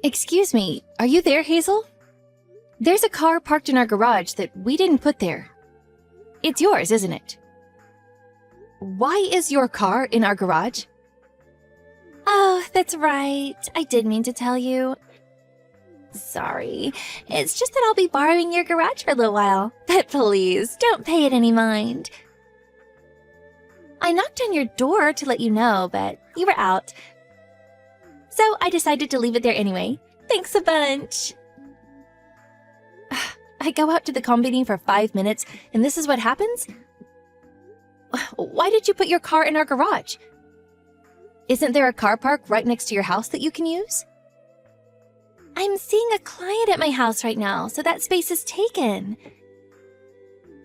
Excuse me, are you there, Hazel? There's a car parked in our garage that we didn't put there. It's yours, isn't it? Why is your car in our garage? Oh, that's right. I did mean to tell you. Sorry. It's just that I'll be borrowing your garage for a little while. But please, don't pay it any mind. I knocked on your door to let you know, but you were out. So I decided to leave it there anyway. Thanks a bunch. I go out to the combini for 5 minutes, and this is what happens? Why did you put your car in our garage? Isn't there a car park right next to your house that you can use? I'm seeing a client at my house right now, so that space is taken.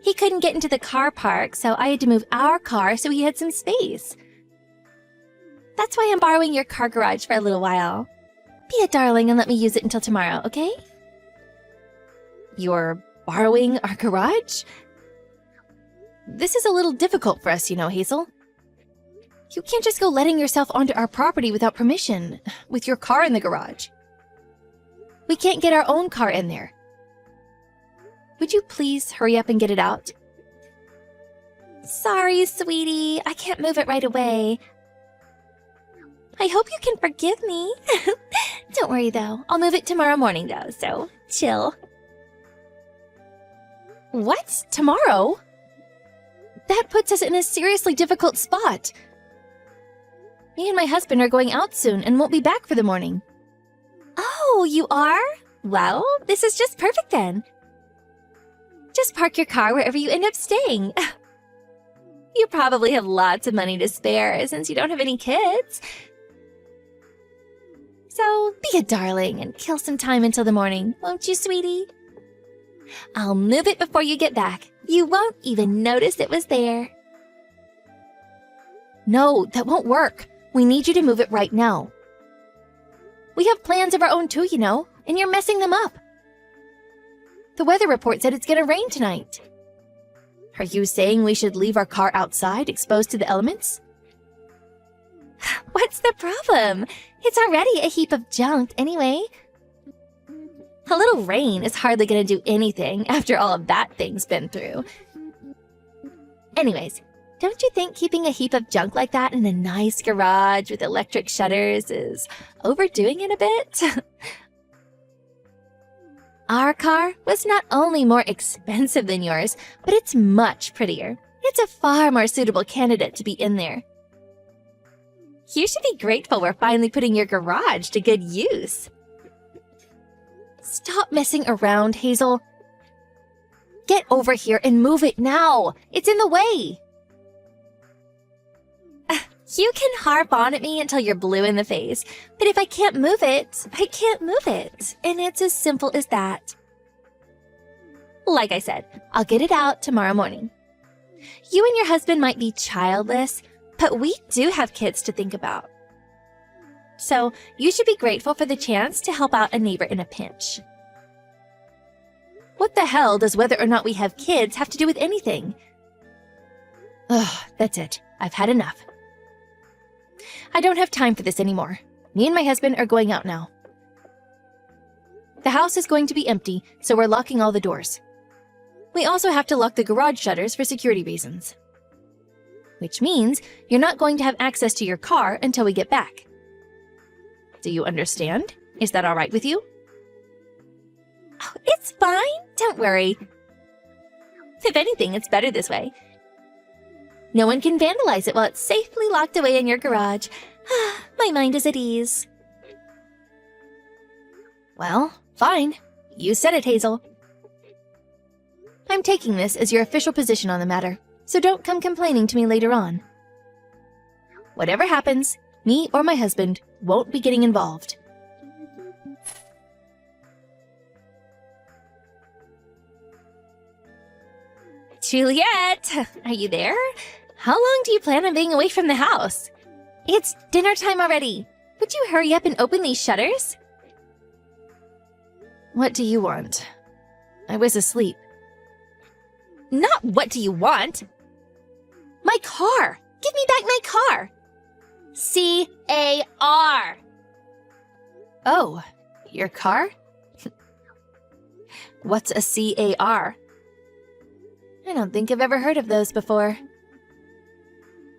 He couldn't get into the car park, so I had to move our car so he had some space. That's why I'm borrowing your car garage for a little while. Be a darling and let me use it until tomorrow, okay? You're borrowing our garage? This is a little difficult for us, you know, Hazel. You can't just go letting yourself onto our property without permission, with your car in the garage. We can't get our own car in there. Would you please hurry up and get it out? Sorry, sweetie. I can't move it right away. I hope you can forgive me. Don't worry, though. I'll move it tomorrow morning, though, so chill. What? Tomorrow? That puts us in a seriously difficult spot. Me and my husband are going out soon and won't be back for the morning. Oh, you are? Well, this is just perfect then. Just park your car wherever you end up staying. You probably have lots of money to spare since you don't have any kids. So be a darling and kill some time until the morning, won't you, sweetie? I'll move it before you get back. You won't even notice it was there. No, that won't work. We need you to move it right now. We have plans of our own too, you know, and you're messing them up. The weather report said it's gonna rain tonight. Are you saying we should leave our car outside, exposed to the elements? What's the problem? It's already a heap of junk anyway. A little rain is hardly gonna do anything after all of that thing's been through. Anyways, don't you think keeping a heap of junk like that in a nice garage with electric shutters is overdoing it a bit? Our car was not only more expensive than yours, but it's much prettier. It's a far more suitable candidate to be in there. You should be grateful we're finally putting your garage to good use. Stop messing around, Hazel. Get over here and move it now. It's in the way. You can harp on at me until you're blue in the face, but if I can't move it, I can't move it. And it's as simple as that. Like I said, I'll get it out tomorrow morning. You and your husband might be childless, but we do have kids to think about. So you should be grateful for the chance to help out a neighbor in a pinch. What the hell does whether or not we have kids have to do with anything? Ugh, that's it. I've had enough. I don't have time for this anymore. Me and my husband are going out now. The house is going to be empty, so we're locking all the doors. We also have to lock the garage shutters for security reasons. Which means you're not going to have access to your car until we get back. Do you understand? Is that all right with you? Oh, it's fine. Don't worry. If anything, it's better this way. No one can vandalize it while it's safely locked away in your garage. My mind is at ease. Well, fine. You said it, Hazel. I'm taking this as your official position on the matter, so don't come complaining to me later on. Whatever happens, me or my husband won't be getting involved. Juliet, are you there? How long do you plan on being away from the house? It's dinner time already. Would you hurry up and open these shutters? What do you want? I was asleep. Not what do you want? My car! Give me back my car! C-A-R! Oh, Your car? What's a CAR? I don't think I've ever heard of those before.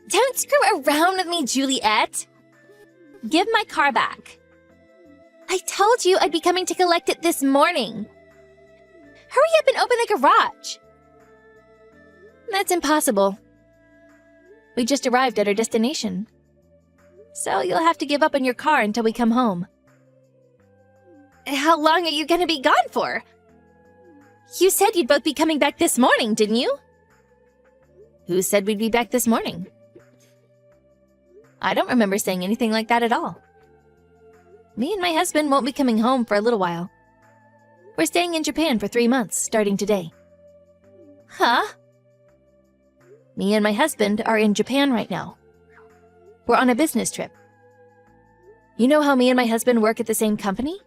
Don't screw around with me, Juliet! Give my car back. I told you I'd be coming to collect it this morning. Hurry up and open the garage. That's impossible. We just arrived at our destination. So you'll have to give up on your car until we come home. How long are you going to be gone for? You said you'd both be coming back this morning, didn't you? Who said we'd be back this morning? I don't remember saying anything like that at all. Me and my husband won't be coming home for a little while. We're staying in Japan for 3 months, starting today. Huh? Me and my husband are in Japan right now. We're on a business trip. You know how me and my husband work at the same company?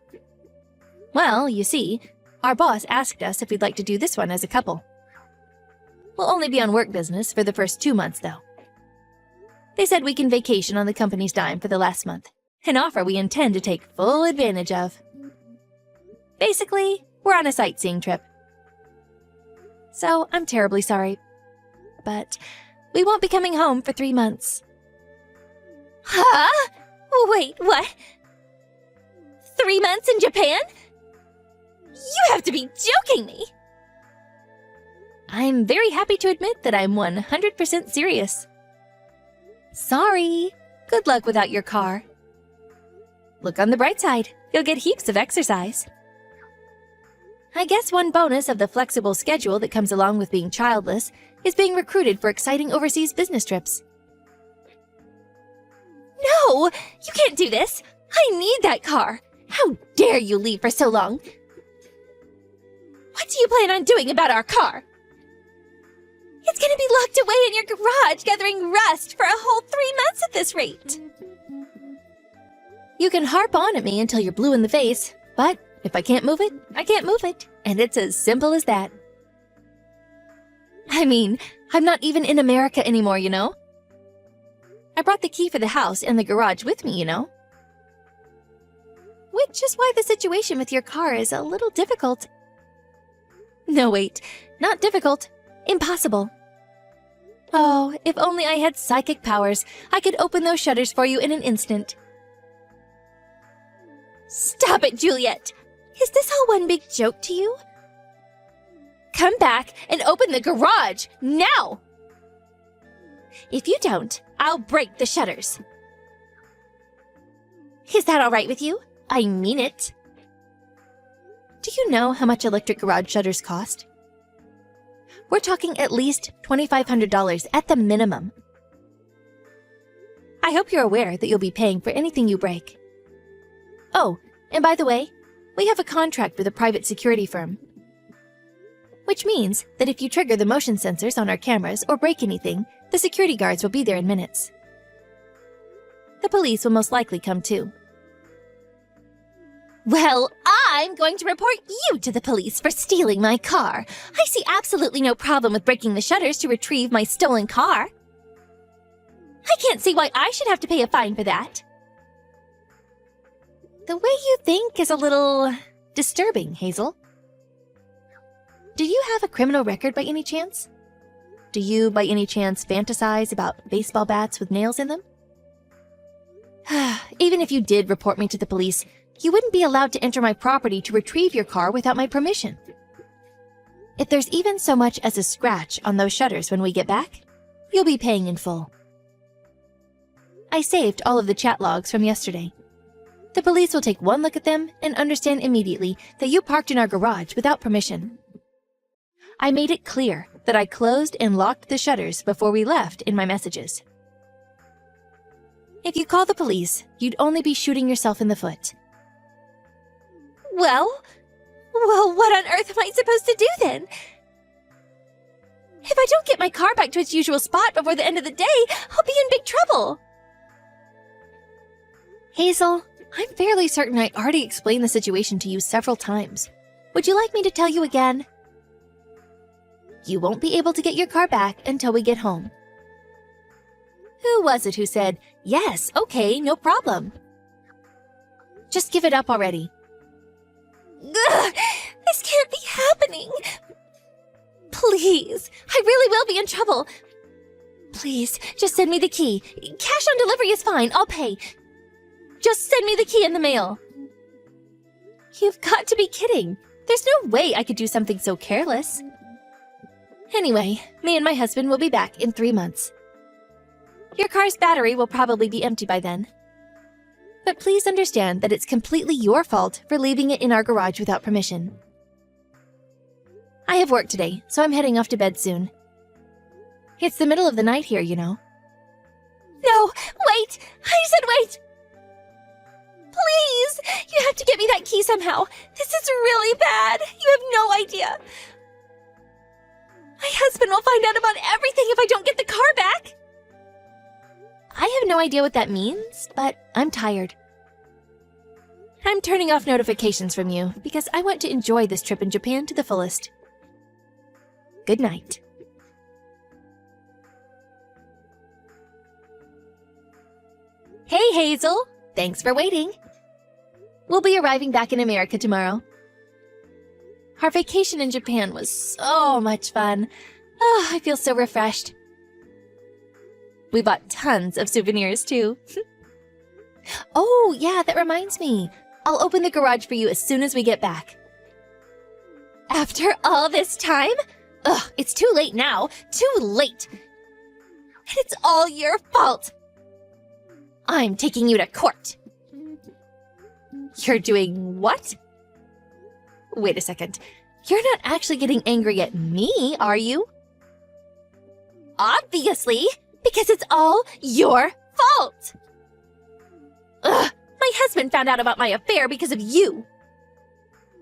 Well, you see, our boss asked us if we'd like to do this one as a couple. We'll only be on work business for the first 2 months, though. They said we can vacation on the company's dime for the last month, an offer we intend to take full advantage of. Basically, we're on a sightseeing trip. So, I'm terribly sorry, but we won't be coming home for 3 months. Huh? Wait, what? 3 months in Japan? You have to be joking me! I'm very happy to admit that I'm 100% serious. Sorry. Good luck without your car. Look on the bright side. You'll get heaps of exercise. I guess one bonus of the flexible schedule that comes along with being childless is being recruited for exciting overseas business trips. No! You can't do this! I need that car! How dare you leave for so long? What do you plan on doing about our car? It's gonna be locked away in your garage, gathering rust for a whole 3 months at this rate. You can harp on at me until you're blue in the face, but if I can't move it, I can't move it. And it's as simple as that. I mean, I'm not even in America anymore, you know? I brought the key for the house and the garage with me, you know? Which is why the situation with your car is a little difficult. No, wait, not difficult. Impossible. Oh, if only I had psychic powers, I could open those shutters for you in an instant. Stop it, Juliet! Is this all one big joke to you? Come back and open the garage, now! If you don't, I'll break the shutters. Is that all right with you? I mean it. Do you know how much electric garage shutters cost? We're talking at least $2,500 at the minimum. I hope you're aware that you'll be paying for anything you break. Oh, and by the way, we have a contract with a private security firm. Which means that if you trigger the motion sensors on our cameras or break anything, the security guards will be there in minutes. The police will most likely come too. Well, I'm going to report you to the police for stealing my car. I see absolutely no problem with breaking the shutters to retrieve my stolen car. I can't see why I should have to pay a fine for that. The way you think is a little disturbing, Hazel. Do you have a criminal record by any chance? Do you, by any chance, fantasize about baseball bats with nails in them? Even if you did report me to the police, you wouldn't be allowed to enter my property to retrieve your car without my permission. If there's even so much as a scratch on those shutters when we get back, you'll be paying in full. I saved all of the chat logs from yesterday. The police will take one look at them and understand immediately that you parked in our garage without permission. I made it clear that I closed and locked the shutters before we left in my messages. If you call the police, you'd only be shooting yourself in the foot. Well, what on earth am I supposed to do then? If I don't get my car back to its usual spot before the end of the day, I'll be in big trouble. Hazel, I'm fairly certain I already explained the situation to you several times. Would you like me to tell you again? You won't be able to get your car back until we get home. Who was it who said, yes, okay, no problem? Just give it up already. Ugh, this can't be happening. Please, I really will be in trouble. Please, just send me the key. Cash on delivery is fine, I'll pay. Just send me the key in the mail. You've got to be kidding. There's no way I could do something so careless. Anyway, me and my husband will be back in 3 months. Your car's battery will probably be empty by then. But please understand that it's completely your fault for leaving it in our garage without permission. I have work today, so I'm heading off to bed soon. It's the middle of the night here, you know. No, wait! I said wait! Please! You have to get me that key somehow. This is really bad. You have no idea. My husband will find out about everything if I don't get the car back. I have no idea what that means, but I'm tired. I'm turning off notifications from you because I want to enjoy this trip in Japan to the fullest. Good night. Hey, Hazel. Thanks for waiting. We'll be arriving back in America tomorrow. Our vacation in Japan was so much fun. Oh, I feel so refreshed. We bought tons of souvenirs, too. Oh, yeah, that reminds me. I'll open the garage for you as soon as we get back. After all this time? Ugh, it's too late now. Too late. And it's all your fault. I'm taking you to court. You're doing what? Wait a second. You're not actually getting angry at me, are you? Obviously, because it's all your fault. Ugh, my husband found out about my affair because of you.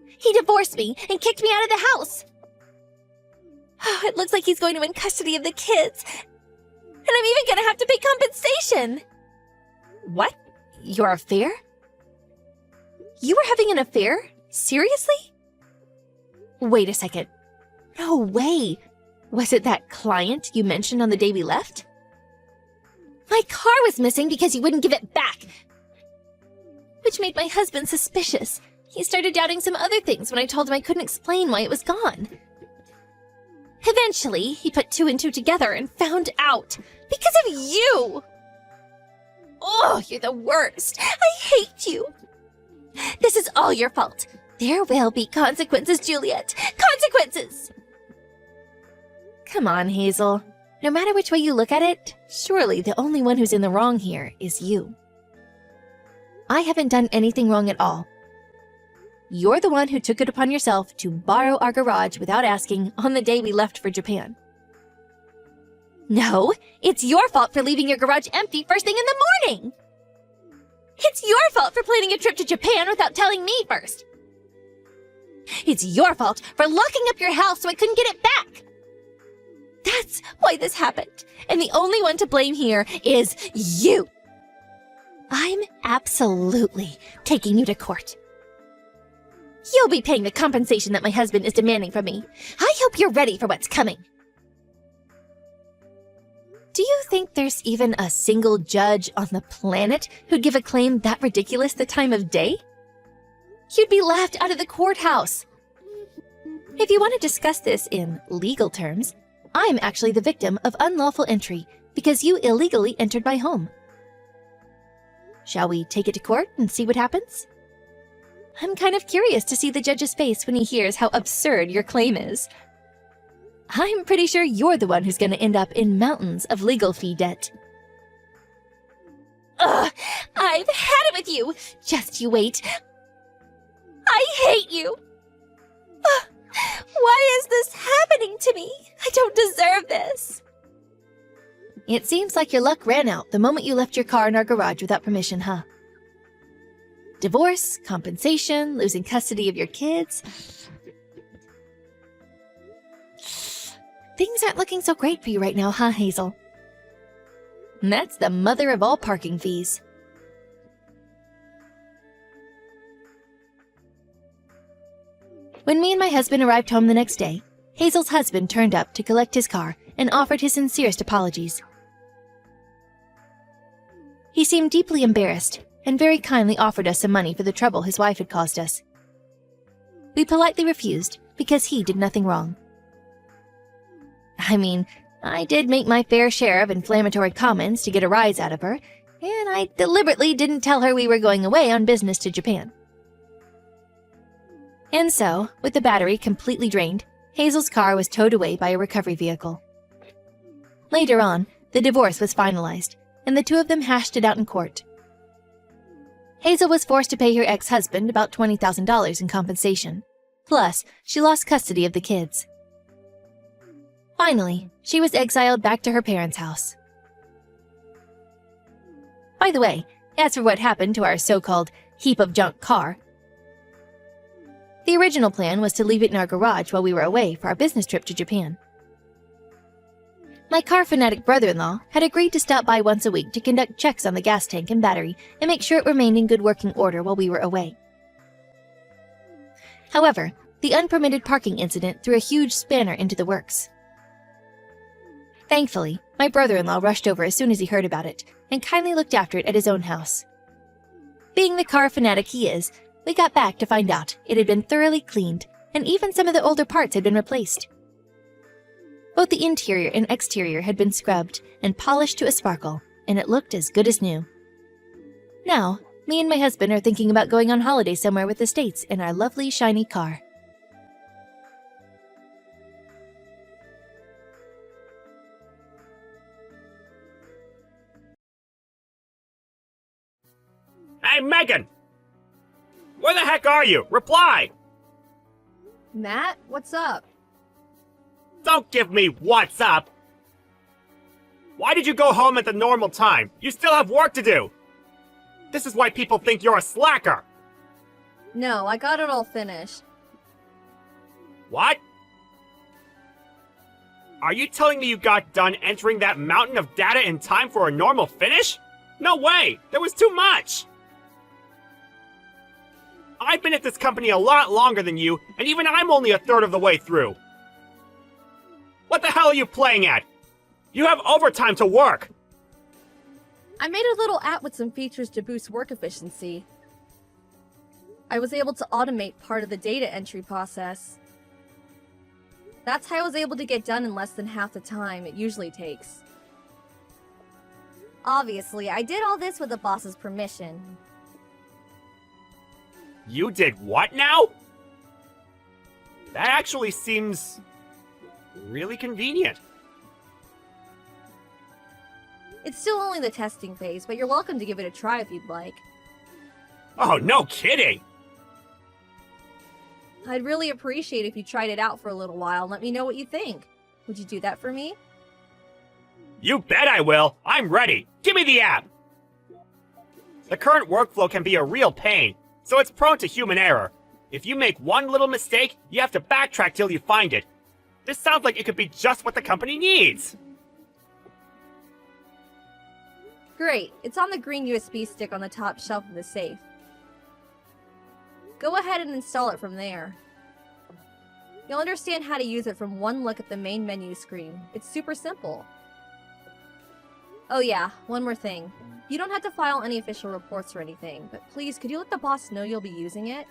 He divorced me and kicked me out of the house. Oh, it looks like he's going to win custody of the kids. And I'm even going to have to pay compensation. What? Your affair? You were having an affair? Seriously? Wait a second. No way. Was it that client you mentioned on the day we left? My car was missing because you wouldn't give it back. Which made my husband suspicious. He started doubting some other things when I told him I couldn't explain why it was gone. Eventually, he put 2 and 2 together and found out. Because of you! Oh, you're the worst. I hate you. This is all your fault. There will be consequences, Juliet. Consequences! Come on, Hazel. No matter which way you look at it, surely the only one who's in the wrong here is you. I haven't done anything wrong at all. You're the one who took it upon yourself to borrow our garage without asking on the day we left for Japan. No, it's your fault for leaving your garage empty first thing in the morning. It's your fault for planning a trip to Japan without telling me first. It's your fault for locking up your house so I couldn't get it back. That's why this happened, and the only one to blame here is you. I'm absolutely taking you to court. You'll be paying the compensation that my husband is demanding from me. I hope you're ready for what's coming. Do you think there's even a single judge on the planet who'd give a claim that ridiculous the time of day? You'd be laughed out of the courthouse. If you want to discuss this in legal terms, I'm actually the victim of unlawful entry because you illegally entered my home. Shall we take it to court and see what happens? I'm kind of curious to see the judge's face when he hears how absurd your claim is. I'm pretty sure you're the one who's going to end up in mountains of legal fee debt. Ugh! I've had it with you! Just you wait. I hate you! Ugh, why is this happening to me? I don't deserve this. It seems like your luck ran out the moment you left your car in our garage without permission, huh? Divorce, compensation, losing custody of your kids. Things aren't looking so great for you right now, huh, Hazel? And that's the mother of all parking fees. When me and my husband arrived home the next day, Hazel's husband turned up to collect his car and offered his sincerest apologies. He seemed deeply embarrassed and very kindly offered us some money for the trouble his wife had caused us. We politely refused because he did nothing wrong. I mean, I did make my fair share of inflammatory comments to get a rise out of her, and I deliberately didn't tell her we were going away on business to Japan. And so, with the battery completely drained, Hazel's car was towed away by a recovery vehicle. Later on, the divorce was finalized, and the two of them hashed it out in court. Hazel was forced to pay her ex-husband about $20,000 in compensation. Plus, she lost custody of the kids. Finally, she was exiled back to her parents' house. By the way, as for what happened to our so-called heap of junk car, the original plan was to leave it in our garage while we were away for our business trip to Japan. My car fanatic brother-in-law had agreed to stop by once a week to conduct checks on the gas tank and battery and make sure it remained in good working order while we were away. However, the unpermitted parking incident threw a huge spanner into the works. Thankfully, my brother-in-law rushed over as soon as he heard about it and kindly looked after it at his own house. Being the car fanatic he is, we got back to find out it had been thoroughly cleaned, and even some of the older parts had been replaced. Both the interior and exterior had been scrubbed and polished to a sparkle, and it looked as good as new. Now, me and my husband are thinking about going on holiday somewhere with the States in our lovely, shiny car. Hey, Megan! Where the heck are you? Reply! Matt, what's up? Don't give me what's up! Why did you go home at the normal time? You still have work to do! This is why people think you're a slacker! No, I got it all finished. What? Are you telling me you got done entering that mountain of data in time for a normal finish? No way! There was too much! I've been at this company a lot longer than you, and even I'm only a third of the way through. What the hell are you playing at? You have overtime to work! I made a little app with some features to boost work efficiency. I was able to automate part of the data entry process. That's how I was able to get done in less than half the time it usually takes. Obviously, I did all this with the boss's permission. You did what now? That actually seems really convenient. It's still only the testing phase, but you're welcome to give it a try if you'd like. Oh, no kidding! I'd really appreciate if you tried it out for a little while and let me know what you think. Would you do that for me? You bet I will! I'm ready! Give me the app! The current workflow can be a real pain, so it's prone to human error. If you make one little mistake, you have to backtrack till you find it. This sounds like it could be just what the company needs! Great, it's on the green USB stick on the top shelf of the safe. Go ahead and install it from there. You'll understand how to use it from one look at the main menu screen. It's super simple. Oh yeah, one more thing. You don't have to file any official reports or anything, but please, could you let the boss know you'll be using it?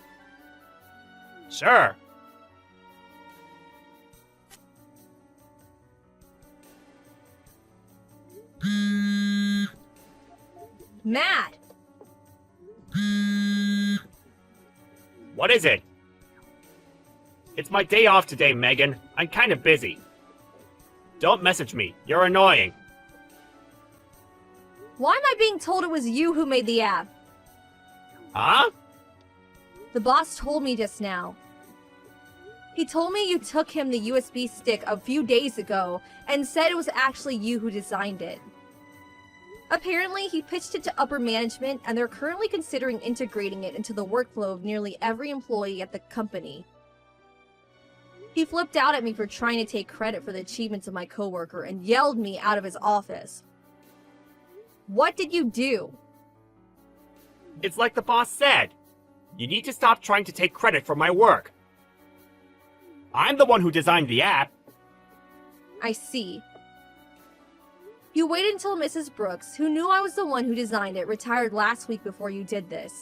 Sure. Matt! What is it? It's my day off today, Megan. I'm kinda busy. Don't message me. You're annoying. Why am I being told it was you who made the app? Huh? The boss told me just now. He told me you took him the USB stick a few days ago and said it was actually you who designed it. Apparently, he pitched it to upper management and they're currently considering integrating it into the workflow of nearly every employee at the company. He flipped out at me for trying to take credit for the achievements of my coworker and yelled me out of his office. What did you do? It's like the boss said. You need to stop trying to take credit for my work. I'm the one who designed the app. I see. You waited until Mrs. Brooks, who knew I was the one who designed it, retired last week before you did this.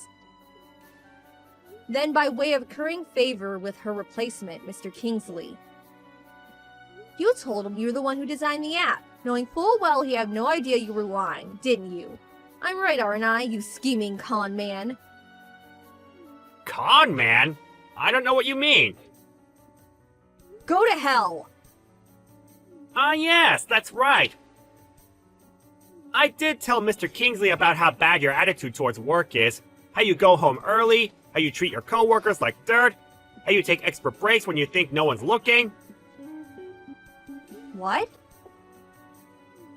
Then by way of currying favor with her replacement, Mr. Kingsley. You told him you were the one who designed the app, knowing full well he had no idea you were lying, didn't you? I'm right, aren't I, you scheming con man? Con man? I don't know what you mean. Go to hell! Ah, yes, that's right. I did tell Mr. Kingsley about how bad your attitude towards work is, how you go home early, how you treat your coworkers like dirt, how you take extra breaks when you think no one's looking. What?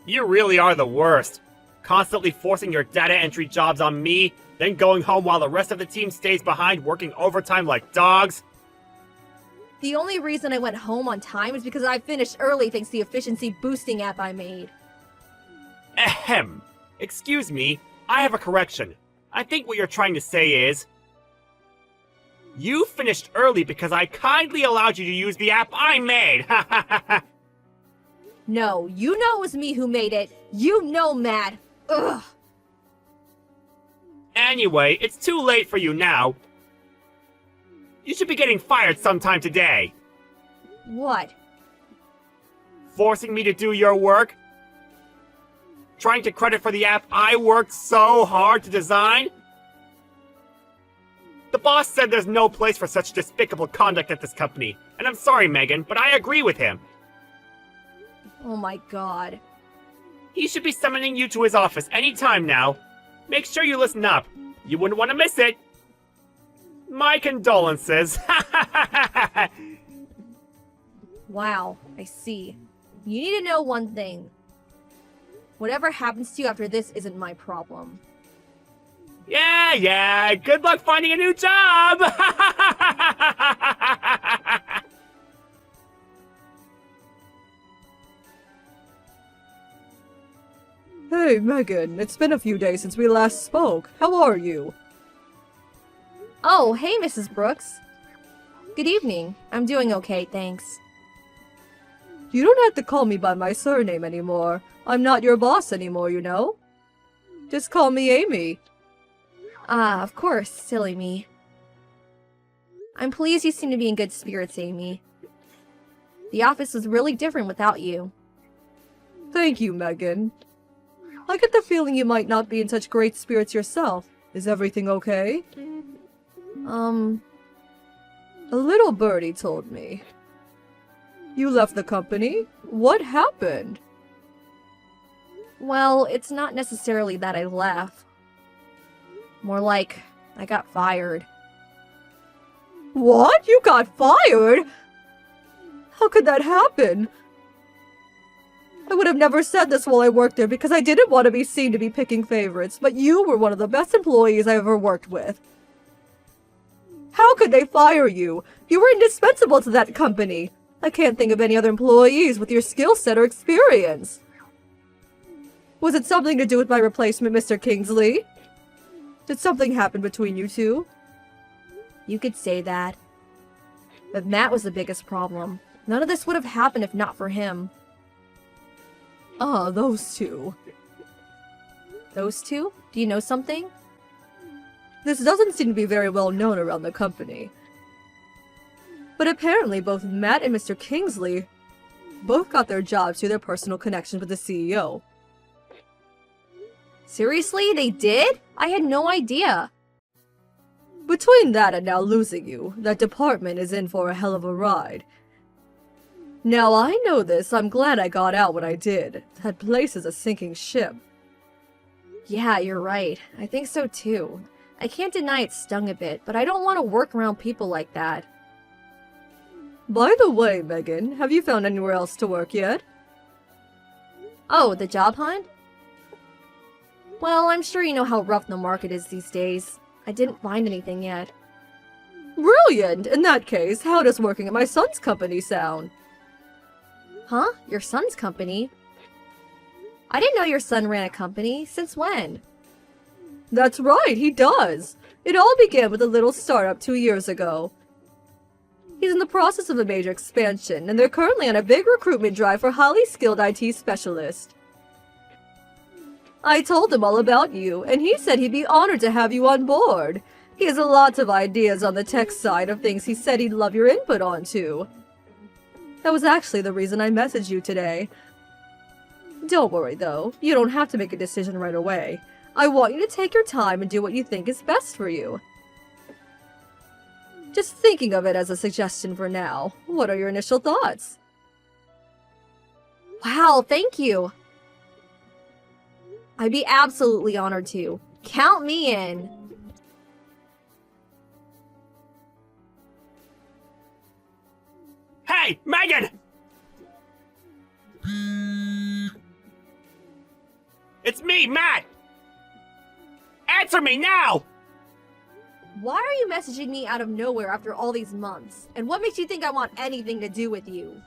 You really are the worst. Constantly forcing your data entry jobs on me, then going home while the rest of the team stays behind working overtime like dogs. The only reason I went home on time is because I finished early thanks to the efficiency boosting app I made. Ahem. Excuse me, I have a correction. I think what you're trying to say is... You finished early because I kindly allowed you to use the app I made! Ha ha ha ha! No, you know it was me who made it. You know, Matt. Ugh. Anyway, it's too late for you now. You should be getting fired sometime today. What? Forcing me to do your work? Trying to credit for the app I worked so hard to design? The boss said there's no place for such despicable conduct at this company, and I'm sorry, Megan, but I agree with him. Oh my god. He should be summoning you to his office any time now. Make sure you listen up. You wouldn't want to miss it. My condolences. Wow, I see. You need to know one thing. Whatever happens to you after this isn't my problem. Yeah, good luck finding a new job! Hey, Megan, it's been a few days since we last spoke. How are you? Oh, hey, Mrs. Brooks. Good evening. I'm doing okay, thanks. You don't have to call me by my surname anymore. I'm not your boss anymore, you know? Just call me Amy. Ah, of course, silly me. I'm pleased you seem to be in good spirits, Amy. The office was really different without you. Thank you, Megan. I get the feeling you might not be in such great spirits yourself. Is everything okay? A little birdie told me. You left the company? What happened? Well, it's not necessarily that I left. More like, I got fired. What? You got fired? How could that happen? I would have never said this while I worked there because I didn't want to be seen to be picking favorites, but you were one of the best employees I ever worked with. How could they fire you? You were indispensable to that company. I can't think of any other employees with your skill set or experience. Was it something to do with my replacement, Mr. Kingsley? Did something happen between you two? You could say that. But Matt was the biggest problem. None of this would have happened if not for him. Ah, those two. Those two? Do you know something? This doesn't seem to be very well known around the company. But apparently both Matt and Mr. Kingsley both got their jobs through their personal connections with the CEO. Seriously? They did? I had no idea. Between that and now losing you, that department is in for a hell of a ride. Now I know this, I'm glad I got out when I did. That place is a sinking ship. Yeah, you're right. I think so too. I can't deny it stung a bit, but I don't want to work around people like that. By the way, Megan, have you found anywhere else to work yet? Oh, the job hunt? Well, I'm sure you know how rough the market is these days. I didn't find anything yet. Brilliant! In that case, how does working at my son's company sound? Huh? Your son's company? I didn't know your son ran a company. Since when? That's right, he does. It all began with a little startup 2 years ago. He's in the process of a major expansion, and they're currently on a big recruitment drive for highly skilled IT specialists. I told him all about you, and he said he'd be honored to have you on board. He has a lot of ideas on the tech side of things he said he'd love your input on, too. That was actually the reason I messaged you today. Don't worry, though. You don't have to make a decision right away. I want you to take your time and do what you think is best for you. Just thinking of it as a suggestion for now. What are your initial thoughts? Wow, thank you. I'd be absolutely honored to. Count me in. Hey, Megan! It's me, Matt! Answer me now! Why are you messaging me out of nowhere after all these months? And what makes you think I want anything to do with you?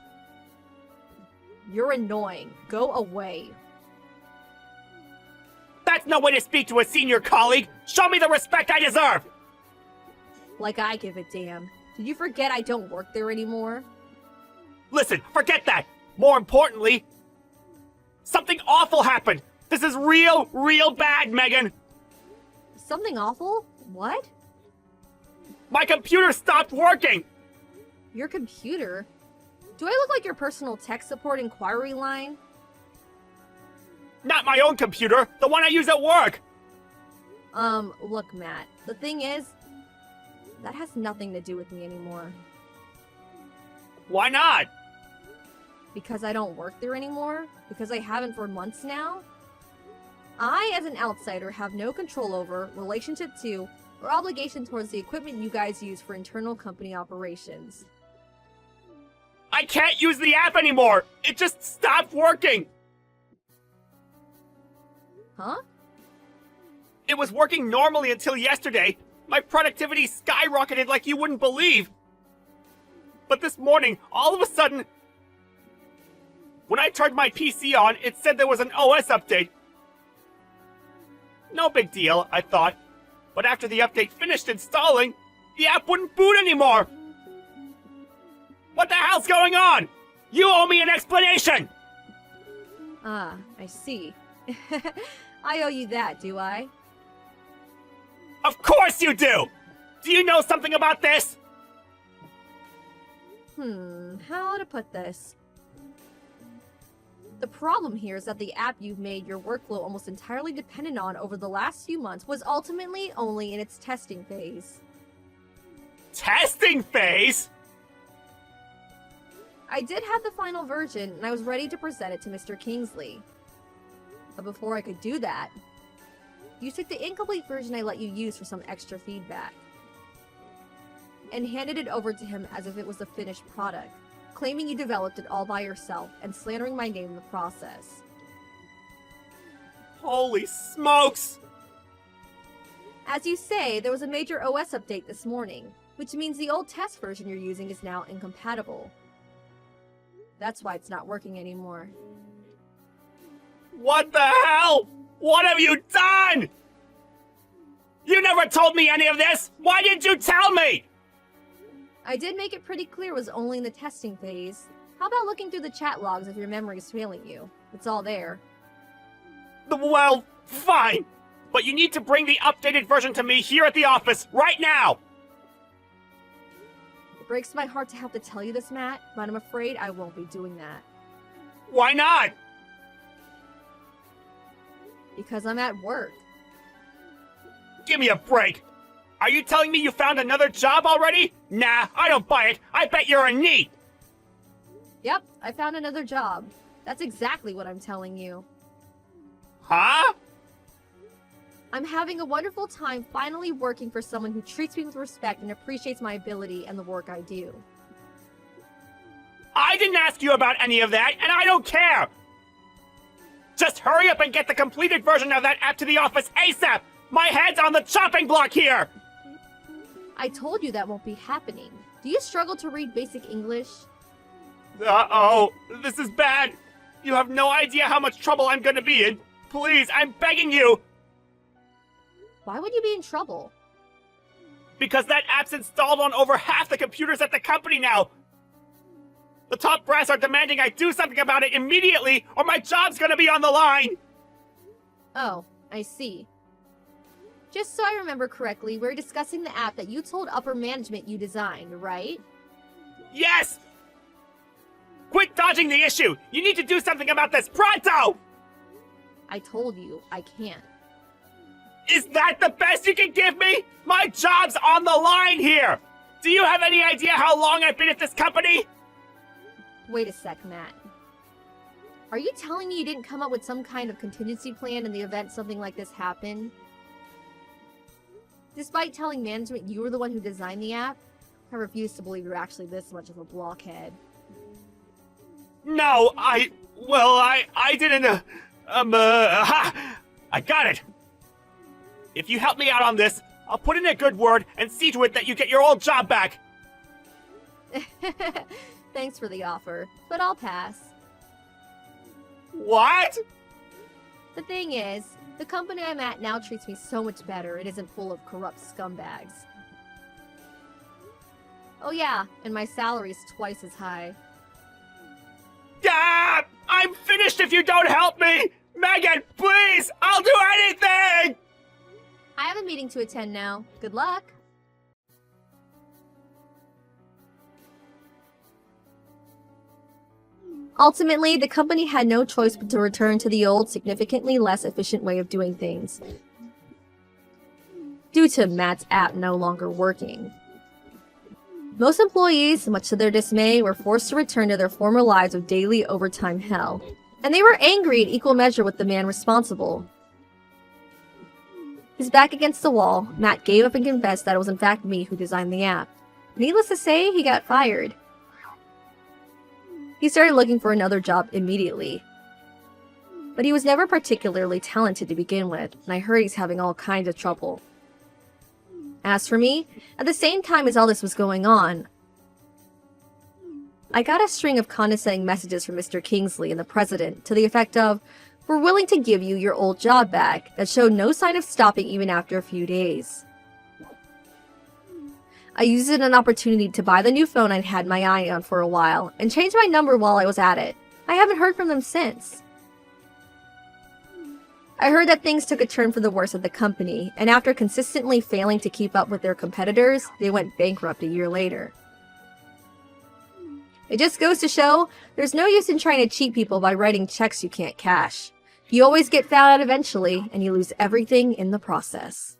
You're annoying. Go away. That's no way to speak to a senior colleague! Show me the respect I deserve! Like I give a damn. Did you forget I don't work there anymore? Listen, forget that! More importantly, something awful happened! This is real bad, Megan! Something awful? What? My computer stopped working! Your computer? Do I look like your personal tech support inquiry line? Not my own computer, the one I use at work! Look, Matt. The thing is, that has nothing to do with me anymore. Why not? Because I don't work there anymore? Because I haven't for months now? I, as an outsider, have no control over, relationship to, or obligation towards the equipment you guys use for internal company operations. I can't use the app anymore! It just stopped working! Huh? It was working normally until yesterday. My productivity skyrocketed like you wouldn't believe. But this morning, all of a sudden, when I turned my PC on, it said there was an OS update. No big deal, I thought. But after the update finished installing, the app wouldn't boot anymore. What the hell's going on? You owe me an explanation! Ah, I see. I owe you that, do I? Of course you do! Do you know something about this? How to put this? The problem here is that the app you've made your workflow almost entirely dependent on over the last few months was ultimately only in its testing phase. Testing phase? I did have the final version, and I was ready to present it to Mr. Kingsley. But before I could do that, you took the incomplete version I let you use for some extra feedback, and handed it over to him as if it was the finished product, claiming you developed it all by yourself and slandering my name in the process. Holy smokes! As you say, there was a major OS update this morning, which means the old test version you're using is now incompatible. That's why it's not working anymore. What the hell? What have you done? You never told me any of this! Why didn't you tell me? I did make it pretty clear it was only in the testing phase. How about looking through the chat logs if your memory is failing you? It's all there. Well, fine. But you need to bring the updated version to me here at the office right now! It breaks my heart to have to tell you this, Matt, but I'm afraid I won't be doing that. Why not? Because I'm at work. Give me a break. Are you telling me you found another job already? Nah, I don't buy it. I bet you're a NEET. Yep, I found another job. That's exactly what I'm telling you. Huh? I'm having a wonderful time finally working for someone who treats me with respect and appreciates my ability and the work I do. I didn't ask you about any of that, and I don't care! Just hurry up and get the completed version of that app to the office ASAP! My head's on the chopping block here! I told you that won't be happening. Do you struggle to read basic English? Uh-oh, this is bad. You have no idea how much trouble I'm gonna be in. Please, I'm begging you! Why would you be in trouble? Because that app's installed on over half the computers at the company now! The top brass are demanding I do something about it immediately, or my job's gonna be on the line! Oh, I see. Just so I remember correctly, we're discussing the app that you told upper management you designed, right? Yes! Quit dodging the issue! You need to do something about this pronto! I told you, I can't. Is that the best you can give me? My job's on the line here! Do you have any idea how long I've been at this company? Wait a sec, Matt. Are you telling me you didn't come up with some kind of contingency plan in the event something like this happened? Despite telling management you were the one who designed the app, I refuse to believe you're actually this much of a blockhead. No, I didn't, I got it! If you help me out on this, I'll put in a good word and see to it that you get your old job back! Thanks for the offer, but I'll pass. What? The thing is, the company I'm at now treats me so much better it isn't full of corrupt scumbags. Oh yeah, and my salary's twice as high. Ah! I'm finished if you don't help me! Megan, please! I'll do anything! I have a meeting to attend now. Good luck! Ultimately, the company had no choice but to return to the old, significantly less efficient way of doing things, due to Matt's app no longer working. Most employees, much to their dismay, were forced to return to their former lives of daily overtime hell, and they were angry in equal measure with the man responsible. His back against the wall, Matt gave up and confessed that it was in fact me who designed the app. Needless to say, he got fired. He started looking for another job immediately. But he was never particularly talented to begin with, and I heard he's having all kinds of trouble. As for me, at the same time as all this was going on, I got a string of condescending messages from Mr. Kingsley and the president to the effect of, "We're willing to give you your old job back," that showed no sign of stopping even after a few days. I used it as an opportunity to buy the new phone I'd had my eye on for a while, and changed my number while I was at it. I haven't heard from them since. I heard that things took a turn for the worse at the company, and after consistently failing to keep up with their competitors, they went bankrupt a year later. It just goes to show, there's no use in trying to cheat people by writing checks you can't cash. You always get found out eventually, and you lose everything in the process.